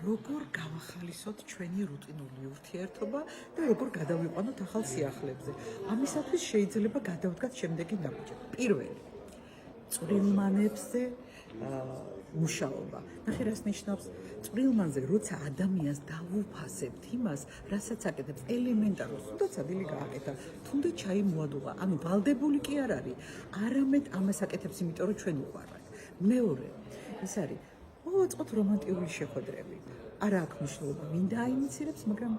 როგორ გავახალისოთ ჩვენი რუტინული ურთიერთობა და როგორ გადავიყვანოთ ახალ სიახლეებზე. ამისათვის შეიძლება გადავდგათ შემდეგი ნაბიჯები. პირველი, წვრილმანებზე მუშაობა. ნახე რას ნიშნავს წვრილმანზე, როცა ადამიანს დავუფასებთ იმას, რასაც აკეთებს ელემენტარულ, თუნდაც ადილი გააკეთა, თუნდაც ჩაი მოადუღა. ანუ ვალდებული კი არ არის, არამედ ამას აკეთებს, იმიტომ რომ ჩვენ უყვარვართ. მეორე, ის არის მოვაწყოთ რომანტიკული შეხვედრები. არა აქვს მნიშვნელობა, ვინ დაინიცირებს, მაგრამ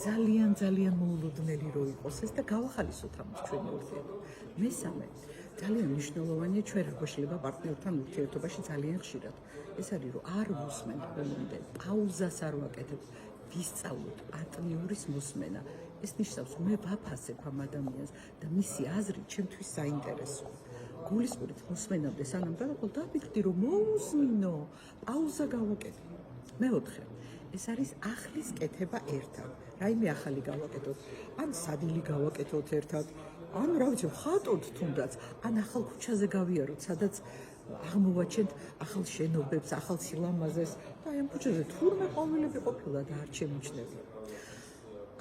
ძალიან მოულოდნელი რო იყოს ეს და გავახალისოთ ამას ჩვენი ურთიერთობა. მესამე, ძალიან მნიშვნელოვანია ჩვენ რა გვეშლება პარტნიორთან ურთიერთობაში ძალიან ხშირად. ეს არის რომ არ ვუსმენთ ბოლომდე, პაუზას არ ვაკეთებთ, ვისწავლოთ პარტნიორის მოსმენა. ეს ნიშნავს მე ვაფასებ ამ ადამიანს და მისი აზრი ჩემთვის საინტერესოა. გულისხმობთ მოსმენამდე სანამ დავაყოლ დავიქდი რომ მოусმინო, პაუზა გავაკეთე. მეოთხე, ეს არის ახლის კეთება ერთად. რაიმე ახალი გავაკეთოთ, ან სადილი გავაკეთოთ ერთად, ან რა ვიცი, ხატოთ თუნდაც, ან ახალ ქუჩაზე გავიაროთ, სადაც აღმოვაჩენთ ახალ შენობებს, ახალ სილამაზეს და აი ამ ქუჩაზე თურმე ყვავილები ყოფილა და არ შემიჩნევია.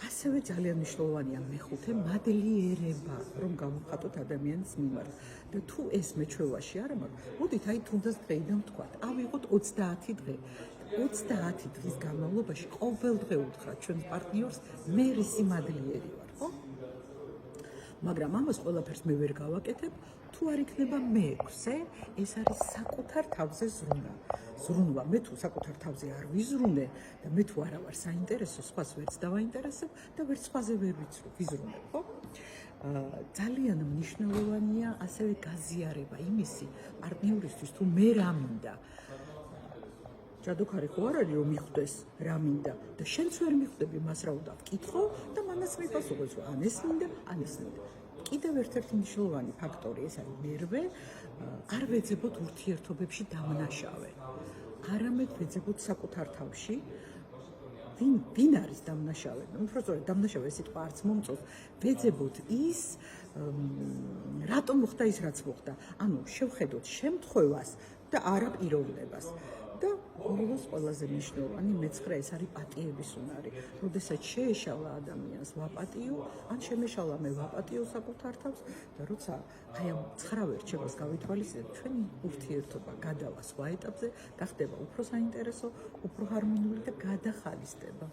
ასევე ძალიან მნიშვნელოვანია მეხუთე, მადლიერება, რომ გავუხატოთ ადამიანის მიმართ. და თუ ეს მეჩვევაში არ მაქვს, მოდით აი თუნდაც დღეიდან ვთქვათ, ავიღოთ 30 დღე. 30 დღის განმავლობაში ყოველ დღე უთხრათ ჩვენ პარტნიორს, მე რისი მადლიერი ვარ, ხო? მაგრამ ამას ყველაფერს მე ვერ გავაკეთებ, თუ არ იქნება მე-6, ეს არის საკუთარ თავზე ზრუნა. ზრუნვა, მე თუ საკუთარ თავზე არ ვიზრუნე და მე თუ არა ვარ საინტერესო, სხვას ვერც დავაინტერესებ და ვერც სხვაზე ვერ ვიზრუნებ, ხო? ძალიან მნიშვნელოვანია ასევე გაზიარება იმისი პარტნიორისთვის, თუ მე რა მინდა. ჯადოქარი ხო არ არის რომ მიხვდეს რა მინდა და შენც ვერ მიხვდები მას რა უნდა ვკითხო და მანაც მიპასუხოს რომ ან ეს მინდა, ან ეს მინდა. კიდევ ერთ-ერთი მნიშვნელოვანი ფაქტორი ეს არის მერვე, არ ვეძებოთ ურთიერთობებში დამნაშავე. არამედ ვეძებოთ საკუთარ თავში, ვინ არის დამნაშავე? უბრალოდ დამნაშავე სიტყვა არც მომწონს. ვეძებოთ ის, რატომ მოხდა ის, რაც მოხდა. ანუ შევხედოთ შემთხვევას და არა პიროვნებას. და ბოლოს ყველაზე მნიშვნელოვანი მე-9 ეს არის პატიების უნარი. როდესაც შეეშალა ადამიანს ვაპატიო, ან შემეშალა მე ვაპატიო საკუთარ თავს და როცა აი ამ 9 რჩევას გავითვალისწინებთ, ჩვენი ურთიერთობა გადავა სხვა ეტაპზე, გახდება უფრო საინტერესო, უფრო ჰარმონიული და გადახალისდება.